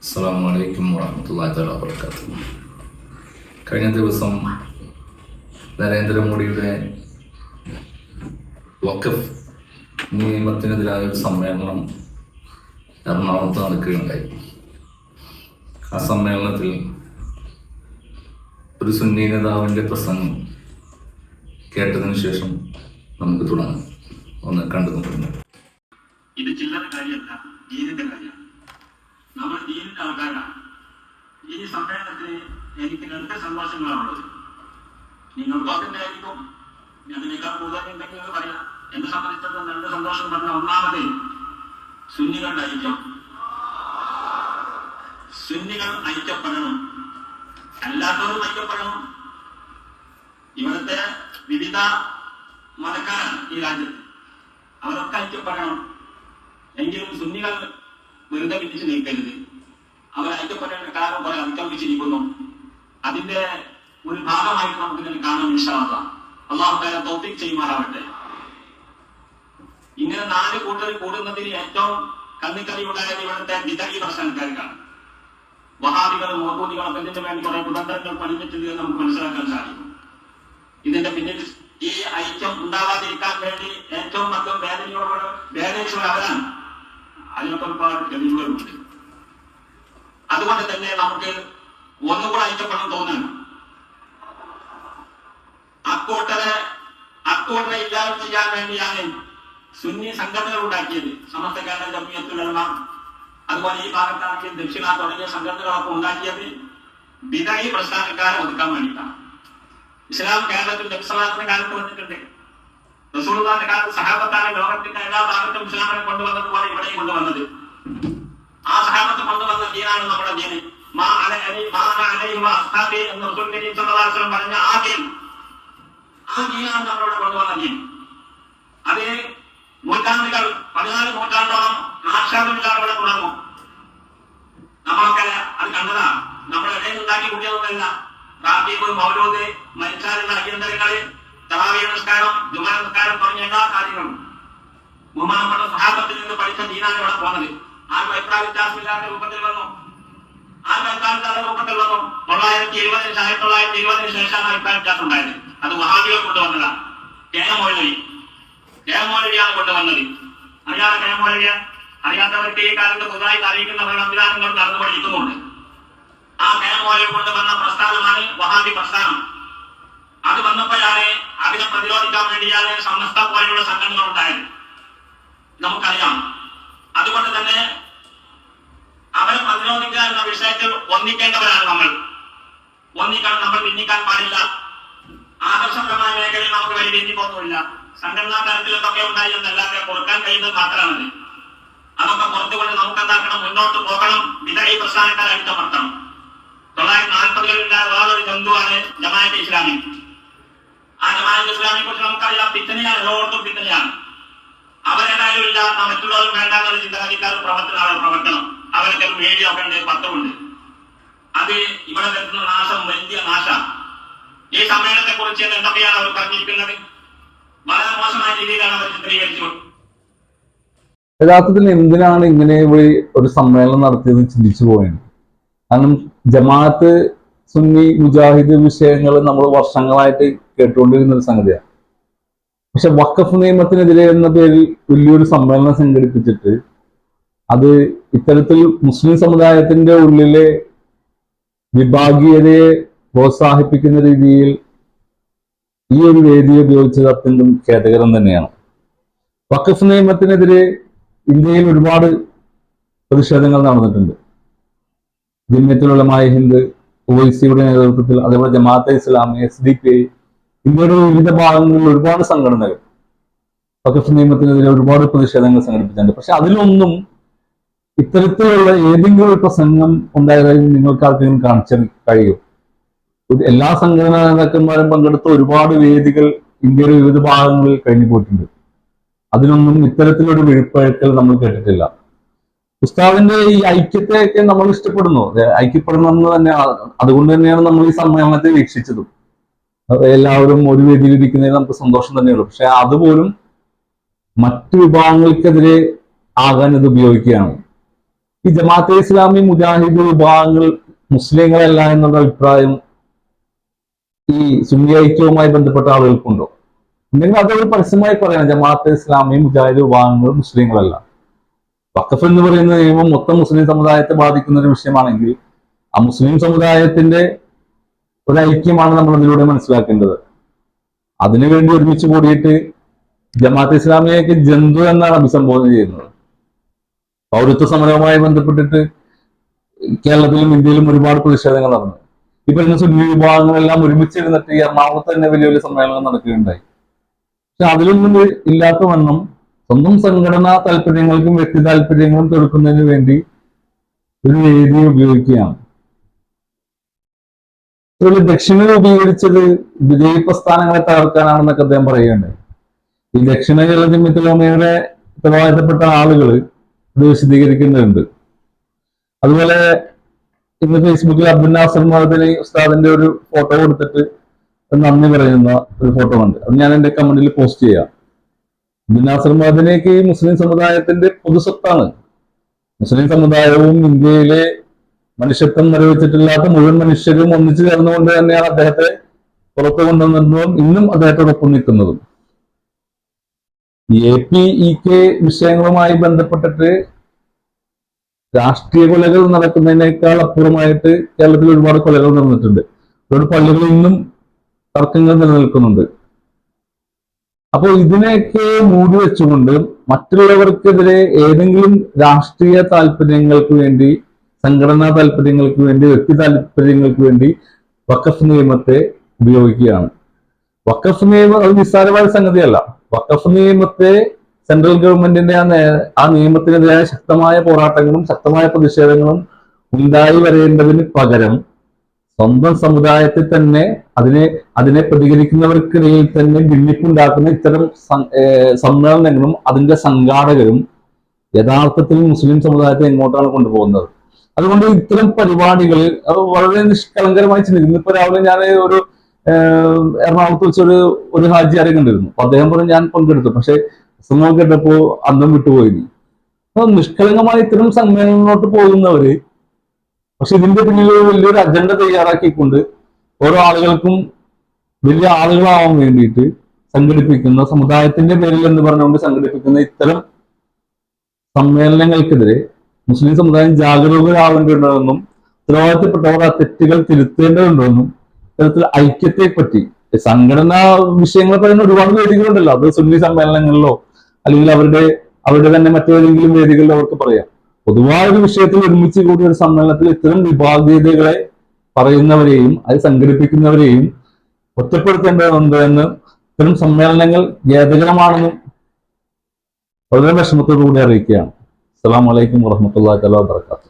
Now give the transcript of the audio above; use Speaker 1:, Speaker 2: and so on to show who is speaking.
Speaker 1: അസ്സലാമു അലൈക്കും വറഹ്മത്തുള്ളാഹി തആല വബറകാതുഹു. കഴിഞ്ഞ ദിവസം നരേന്ദ്രമോദിയുടെ വഖഫ് നിയമത്തിനെതിരായ ഒരു സമ്മേളനം എറണാകുളത്ത് നടക്കുകയുണ്ടായി. ആ സമ്മേളനത്തിൽ ഒരു സുന്നി നേതാവിൻ്റെ പ്രസംഗം കേട്ടതിന് ശേഷം നമുക്ക് തുടങ്ങാം. ഒന്ന് കണ്ടു നോക്കുന്നു.
Speaker 2: ഇത് ചില്ലറ കാര്യമല്ല, ദീനിന്റെ കാര്യമാണ്. നമ്മൾ ദീനിന്റെ ആൾക്കാരാണ്. ഈ സമ്മേളനത്തിന് എനിക്ക് രണ്ട് സന്തോഷങ്ങളാണുള്ളത്. നിങ്ങൾക്കൊക്കെ ആയിരിക്കും, അതിനേക്കാൾ കൂടുതൽ എന്തെങ്കിലും പറയാം. എന്നെ സംബന്ധിച്ചിടത്തോളം രണ്ട് സന്തോഷം പറഞ്ഞ ഒന്നാമത് സുന്നികളുടെ ഐക്യം. സുന്നികൾ ഐക്യപ്പെടണം, അല്ലാത്തവരും ഐക്യപ്പെടണം. ഇവിടുത്തെ വിവിധ മതക്കാരാണ് ഈ രാജ്യത്ത്, അവരൊക്കെ ഐക്യപ്പെടണം. എങ്കിലും സുന്നികൾ വെറുതെ പിടിച്ചു നിൽക്കരുത്. അവർ ഐക്യപ്പെടേണ്ട കാരണം കുറെ അതിക്രമിച്ചിരിക്കുന്നു. അതിന്റെ ഒരു ഭാഗമായിട്ട് നമുക്ക് ഇതിനെ കാണാൻ ഇൻഷാ അല്ലാഹ്. അല്ലാഹു തആല തൗഫീഖ് ചെയ്യുമാറാവട്ടെ. ഇങ്ങനെ നാല് കൂട്ടർ കൂടുന്നതിന് ഏറ്റവും കണ്ണിക്കറി ഉണ്ടായത് ഇവിടുത്തെ വിദഗ്ധ പ്രശ്നക്കാർക്കാണ്. വഹാബികളും മൗദൂദികളും ഇതിന് വേണ്ടി കുറെ കുതന്ത്രങ്ങൾ പണിഞ്ഞിട്ടുണ്ട് എന്ന് നമുക്ക് മനസ്സിലാക്കാൻ സാധിക്കും. ഇതിന്റെ പിന്നിൽ ഈ ഐക്യം ഉണ്ടാവാതിരിക്കാൻ വേണ്ടി ഏറ്റവും അധികം വേദനയോട് അവരാണ്. അതിനൊക്കെ ഒരുപാട് തെളിവുകളുണ്ട്. അതുകൊണ്ട് തന്നെ നമുക്ക് ഒന്നുകൂടെ ഐക്യപ്പെടണം തോന്നുന്നു. അക്കൂട്ടരെ ഇല്ലാതെ ചെയ്യാൻ വേണ്ടിയാണ് സുന്നി സംഘടനകൾ ഉണ്ടാക്കിയത്. സമസ്ത കേരള ജംഇയ്യത്തുൽ ഉലമ, അതുപോലെ ഈ ഭാഗത്താക്കിയ ദക്ഷിണ തുടങ്ങിയ സംഘടനകളൊക്കെ ഉണ്ടാക്കിയത് ബിദഈ പ്രസ്ഥാനക്കാരെ ഒതുക്കാൻ വേണ്ടിയിട്ടാണ്. ഇസ്ലാം കേരളത്തിൽ നബിസ്വല്ലല്ലാഹു കാലത്ത് വന്നിട്ടുണ്ട്. റസൂലുള്ളാഹിന്റെ കാലത്ത് സഹാബത്താണ് ലോകത്തിന്റെ എല്ലാ ഭാഗത്തും ഇസ്ലാമിനെ കൊണ്ടുവന്നതുപോലെ ഇവിടെയും കൊണ്ടുവന്നത്. ആ സഹാബത്ത് കൊണ്ടുവന്ന ദീനാണ് നമ്മുടെ ദീന്. എന്ന് റസൂൽ കരീം സ്വല്ലല്ലാഹു അലൈഹി വസല്ലം പറഞ്ഞ ആ ദീനാണ് നമ്മളോട് കൊണ്ടുവന്ന ദീൻ. അത് നൂറ്റാണ്ടുകൾ 14 നൂറ്റാണ്ടോളം ആക്ഷേപമില്ലാതെ ഇവിടെ തുടങ്ങും. നമ്മളൊക്കെ അത് കണ്ടതാണ്. നമ്മുടെ ഇടയിൽ ഉണ്ടാക്കി കൂട്ടിയതൊന്നല്ല. റാത്തീബ്, മൗലൂദ്, മരിച്ചാലുള്ള അടിയന്തരങ്ങള്, തറാവീഹ് നിസ്കാരം, ജുമാ നിസ്കാരം തുടങ്ങിയ എല്ലാ കാര്യങ്ങളും ബഹുമാനപ്പെട്ട സഹാബത്തിൽ നിന്ന് പഠിച്ച ദീനാണ് ഇവിടെ പോകുന്നത്. ആർക്കും അഭിപ്രായ വ്യത്യാസമില്ലാത്ത രൂപത്തിൽ വന്നു. 1920 ശേഷമാണ് അഭിപ്രായ വ്യത്യാസം ഉണ്ടായത്. അത് വഹാബികൾ കൊണ്ടുവന്നതാണ്. കെ എം മൗലവിയാണ് കൊണ്ടുവന്നത്. അറിയാതെ കെ എം മൗലവിയ അറിയാത്തവർക്ക് ഈ കാലത്ത് പുതുതായി അറിയിക്കുന്ന സംവിധാനങ്ങൾ നടന്നുകൊണ്ടിരിക്കുന്നുണ്ട്. ആ കെ എം മൗലവി കൊണ്ടുവന്ന പ്രസ്ഥാനമാണ് വഹാബി പ്രസ്ഥാനം. അത് വന്നപ്പോഴാണ് അതിനെ പ്രതിരോധിക്കാൻ വേണ്ടിയാണ് സമസ്ത പോലെയുള്ള സംഘടനകൾ ഉണ്ടായത്. നമുക്കറിയാം. അതുകൊണ്ട് തന്നെ അവരെ പ്രതിരോധിക്കുക എന്ന വിഷയത്തിൽ ഒന്നിക്കേണ്ടവരാണ് നമ്മൾ. ഒന്നിക്കണം, നമ്മൾ ഭിന്നിക്കാൻ പാടില്ല. ആദർശപരമായ മേഖലയിൽ നമുക്ക് വലിയ ഭിന്നിപ്പൊന്നുമില്ല. സംഘടനാ തലത്തിലൊക്കെ ഉണ്ടായി എന്നല്ലാതെ കൊടുക്കാൻ കഴിയുന്നത് മാത്രമാണത്. അതൊക്കെ പുറത്തുകൊണ്ട് നമുക്ക് എന്താക്കണം, മുന്നോട്ട് പോകണം. ബിദഈ പ്രസ്ഥാനക്കാരെ അടിച്ചമർത്തണം. 1940-കളിൽ ഉണ്ടായ വേറൊരു ജന്തുവാണ് ജമാഅത്തെ ഇസ്ലാമി. ആ ജമാഅത്തെ ഇസ്ലാമിയെ കുറിച്ച് നമുക്കറിയാം. ഫിത്നയാണ്, ലോകത്തും ഫിത്നയാണ്. അവരേതായാലും ഇല്ല, മറ്റുള്ളവരും വേണ്ട എന്നുള്ള ചിന്താഗതിക്കാർ പ്രവർത്തനം. അവരൊക്കെ മീഡിയ ഒക്കെ ഉണ്ട്, പത്രമുണ്ട്. അത് ഇവിടെ വരുന്ന നാശം വലിയ നാശം. ഈ സമ്മേളനത്തെ കുറിച്ച് എന്തൊക്കെയാണ് അവർ പറഞ്ഞിരിക്കുന്നത്? വളരെ മോശമായ രീതിയിലാണ് അവർ ചിത്രീകരിച്ചു.
Speaker 3: യഥാർത്ഥത്തിൽ എന്തിനാണ് ഇങ്ങനെ ഒരു സമ്മേളനം നടത്തിയത് ചിന്തിച്ചു പോയത്. കാരണം ജമാഅത്ത്, സുന്നി, മുജാഹിദ് വിഷയങ്ങൾ നമ്മൾ വർഷങ്ങളായിട്ട് കേട്ടുകൊണ്ടിരുന്ന ഒരു സംഗതിയാണ്. പക്ഷെ വഖഫ് നിയമത്തിനെതിരെ എന്ന പേരിൽ വലിയൊരു സമ്മേളനം സംഘടിപ്പിച്ചിട്ട് അത് ഇത്തരത്തിൽ മുസ്ലിം സമുദായത്തിന്റെ ഉള്ളിലെ വിഭാഗീയതയെ പ്രോത്സാഹിപ്പിക്കുന്ന രീതിയിൽ ഈ ഒരു വേദി ഉപയോഗിച്ചത് അത്യന്തം ഖേദകരം തന്നെയാണ്. വഖഫ് നിയമത്തിനെതിരെ ഇന്ത്യയിൽ ഒരുപാട് പ്രതിഷേധങ്ങൾ നടന്നിട്ടുണ്ട്. ജംഇയ്യത്തുൽ ഉലമാ ഹിന്ദ്, ഒവൈസിയുടെ നേതൃത്വത്തിൽ, അതേപോലെ ജമാഅത്തെ ഇസ്ലാമി, SDP, ഇന്ത്യയുടെ വിവിധ ഭാഗങ്ങളിൽ ഒരുപാട് സംഘടനകൾ വഖഫ് നിയമത്തിനെതിരെ ഒരുപാട് പ്രതിഷേധങ്ങൾ സംഘടിപ്പിച്ചിട്ടുണ്ട്. പക്ഷെ അതിലൊന്നും ഇത്തരത്തിലുള്ള ഏതെങ്കിലും ഒരു പ്രസംഗം ഉണ്ടായതായി നിങ്ങൾക്ക് ആർക്കെങ്കിലും കാണിച്ചാൽ കഴിയും? എല്ലാ സംഘടനാ നേതാക്കന്മാരും പങ്കെടുത്ത ഒരുപാട് വേദികൾ ഇന്ത്യയുടെ വിവിധ ഭാഗങ്ങളിൽ കഴിഞ്ഞു പോയിട്ടുണ്ട്. അതിനൊന്നും ഇത്തരത്തിലൊരു വിഴുപ്പഴക്കൽ നമ്മൾ കേട്ടിട്ടില്ല. ഉസ്താദിന്റെ ഈ ഐക്യത്തെയൊക്കെ നമ്മൾ ഇഷ്ടപ്പെടുന്നു, ഐക്യപ്പെടണമെന്ന് തന്നെ. അതുകൊണ്ട് തന്നെയാണ് നമ്മൾ ഈ സമ്മേളനത്തെ വീക്ഷിച്ചതും. എല്ലാവരും ഒരു വേദിയിൽ ഇരിക്കുന്നതിൽ നമുക്ക് സന്തോഷം തന്നെയുള്ളൂ. പക്ഷെ അതുപോലും മറ്റു വിഭാഗങ്ങൾക്കെതിരെ ആകാൻ ഇത് ഉപയോഗിക്കുകയാണ്. ഈ ജമാഅത്തെ ഇസ്ലാമി മുജാഹിദ് വിഭാഗങ്ങൾ മുസ്ലിങ്ങളല്ല എന്നുള്ള അഭിപ്രായം ഈ സുന്നി ഐക്യവുമായി ബന്ധപ്പെട്ട ആളുകൾക്കുണ്ടോ? ഉണ്ടെങ്കിൽ അതവർ പരസ്യമായി പറയണം, ജമാഅത്തെ ഇസ്ലാമി മുജാഹിദ് വിഭാഗങ്ങൾ മുസ്ലിങ്ങളല്ല. വഖഫ് എന്ന് പറയുന്ന നിയമം മൊത്തം മുസ്ലിം സമുദായത്തെ ബാധിക്കുന്ന ഒരു വിഷയമാണെങ്കിൽ ആ മുസ്ലിം സമുദായത്തിന്റെ ഒരു ഐക്യമാണ് നമ്മൾ അതിലൂടെ മനസ്സിലാക്കേണ്ടത്. അതിനുവേണ്ടി ഒരുമിച്ച് കൂടിയിട്ട് ജമാഅത്തെ ഇസ്ലാമിയൊക്കെ ജന്തു എന്നാണ് അഭിസംബോധന ചെയ്യുന്നത്. പൗരത്വ സമരവുമായി ബന്ധപ്പെട്ടിട്ട് കേരളത്തിലും ഇന്ത്യയിലും ഒരുപാട് പ്രതിഷേധങ്ങൾ നടന്നു. ഈ പറയുന്ന സുന്നി വിഭാഗങ്ങളെല്ലാം ഒരുമിച്ചിരുന്നിട്ട് ഈ എറണാകുളത്ത് തന്നെ വലിയ വലിയ സമ്മേളനം നടക്കുകയുണ്ടായി. പക്ഷെ അതിലൊന്നും ഇല്ലാത്ത വണ്ണം സ്വന്തം സംഘടനാ താല്പര്യങ്ങൾക്കും വ്യക്തി താല്പര്യങ്ങളും തീർക്കുന്നതിന് വേണ്ടി ഒരു വേദി ഉപയോഗിക്കുകയാണ്. അതുപോലെ ദക്ഷിണ രൂപീകരിച്ചത് വിജയ് പ്രസ്ഥാനങ്ങളെ തകർക്കാനാണെന്നൊക്കെ അദ്ദേഹം പറയുകയുണ്ടായി. ഈ ദക്ഷിണ കേരള ജമിയത്തുലമയുടെ ഉത്തരവാദിത്തപ്പെട്ട ആളുകൾ ഇത് വിശദീകരിക്കുന്നുണ്ട്. അതുപോലെ ഇന്ന് ഫേസ്ബുക്കിൽ അബ്ദുൽ നാസർ മദനി ഉസ്താദിന്റെ ഒരു ഫോട്ടോ കൊടുത്തിട്ട് നന്ദി പറയുന്ന ഒരു ഫോട്ടോ ഉണ്ട്. അത് ഞാൻ എന്റെ കമന്റിൽ പോസ്റ്റ് ചെയ്യാം. അബ്ദുൽ നാസർ മദനിക്ക് ഈ മുസ്ലിം സമുദായത്തിന്റെ പൊതുസ്വത്താണ്. മുസ്ലിം സമുദായവും ഇന്ത്യയിലെ മനുഷ്യത്വം നിറവേറ്റിട്ടില്ലാത്ത മുഴുവൻ മനുഷ്യരും ഒന്നിച്ചു ചേർന്നുകൊണ്ട് തന്നെയാണ് അദ്ദേഹത്തെ പുറത്തു കൊണ്ടുവന്നതും ഇന്നും അദ്ദേഹത്തോടൊപ്പം നിൽക്കുന്നതും. APEK വിഷയങ്ങളുമായി ബന്ധപ്പെട്ടിട്ട് രാഷ്ട്രീയ കൊലകൾ നടക്കുന്നതിനേക്കാൾ അപ്പുറമായിട്ട് കേരളത്തിൽ ഒരുപാട് കൊലകൾ നടന്നിട്ടുണ്ട്. ഒരുപാട് പള്ളികളിൽ ഇന്നും തർക്കങ്ങൾ നിലനിൽക്കുന്നുണ്ട്. അപ്പോൾ ഇതിനെയൊക്കെ മൂടി വെച്ചുകൊണ്ട് മറ്റുള്ളവർക്കെതിരെ ഏതെങ്കിലും രാഷ്ട്രീയ താല്പര്യങ്ങൾക്ക് വേണ്ടി, സംഘടനാ താല്പര്യങ്ങൾക്ക് വേണ്ടി, വ്യക്തി താല്പര്യങ്ങൾക്ക് വേണ്ടി വഖഫ് നിയമത്തെ ഉപയോഗിക്കുകയാണ്. വഖഫ് നിയമം അത് നിസ്സാരമായ സംഗതിയല്ല. വഖഫ് നിയമത്തെ സെൻട്രൽ ഗവൺമെന്റിന്റെ ആ നിയമത്തിനെതിരായ ശക്തമായ പോരാട്ടങ്ങളും ശക്തമായ പ്രതിഷേധങ്ങളും ഉണ്ടായി വരേണ്ടതിന് പകരം സ്വന്തം സമുദായത്തിൽ തന്നെ അതിനെ പ്രതികരിക്കുന്നവർക്കിടയിൽ തന്നെ ഭിന്നിപ്പുണ്ടാക്കുന്ന ഇത്തരം സമ്മേളനങ്ങളും അതിന്റെ സംഘാടകരും യഥാർത്ഥത്തിൽ മുസ്ലിം സമുദായത്തെ എങ്ങോട്ടാണ് കൊണ്ടുപോകുന്നത്. അതുകൊണ്ട് ഇത്തരം പരിപാടികൾ വളരെ നിഷ്കളങ്കരമായി ചിന്തിക്കുന്നു. ഇന്നിപ്പോ രാവിലെ ഞാൻ ഒരു എറണാകുളത്ത് വെച്ചൊരു ഹാജിയാരെ കണ്ടിരുന്നു. അപ്പൊ അദ്ദേഹം പറഞ്ഞു ഞാൻ പങ്കെടുത്തു, പക്ഷെ പ്രസംഗം കേട്ടപ്പോ അന്തം വിട്ടുപോയി. അപ്പൊ നിഷ്കളങ്കമായി ഇത്തരം സമ്മേളനങ്ങളോട്ട് പോകുന്നവര് പക്ഷെ ഇതിന്റെ പിന്നിൽ വലിയൊരു അജണ്ട തയ്യാറാക്കിക്കൊണ്ട് ഓരോ ആളുകൾക്കും വലിയ ആളുകളാവാൻ വേണ്ടിയിട്ട് സംഘടിപ്പിക്കുന്ന, സമുദായത്തിന്റെ പേരിൽ എന്ന് പറഞ്ഞുകൊണ്ട് സംഘടിപ്പിക്കുന്ന ഇത്തരം സമ്മേളനങ്ങൾക്കെതിരെ മുസ്ലിം സമുദായം ജാഗരൂകരാവേണ്ടതുണ്ടെന്നും ഉത്തരവാദിത്തപ്പെട്ടവർ ആ തെറ്റുകൾ തിരുത്തേണ്ടതുണ്ടെന്നും ഇത്തരത്തിൽ ഐക്യത്തെ പറ്റി സംഘടനാ വിഷയങ്ങളെ പറയുന്ന ഒരുപാട് വേദികളുണ്ടല്ലോ. അത് സുന്നി സമ്മേളനങ്ങളിലോ അല്ലെങ്കിൽ അവരുടെ തന്നെ മറ്റേതെങ്കിലും വേദികളിലോ അവർക്ക് പറയാം. പൊതുവായ ഒരു വിഷയത്തിൽ ഒരുമിച്ച് കൂടിയ ഒരു സമ്മേളനത്തിൽ ഇത്തരം വിഭാഗീയതകളെ പറയുന്നവരെയും അത് സംഘടിപ്പിക്കുന്നവരെയും ഒറ്റപ്പെടുത്തേണ്ടതുണ്ട് എന്ന് ഇത്തരം സമ്മേളനങ്ങൾ ഖേദകരമാണെന്നും വളരെ വിഷമത്തോടുകൂടി അറിയിക്കുകയാണ്. അസ്സലാമു അലൈക്കും വറഹ്മത്തുള്ളാഹി തആല വബറകാതുഹു.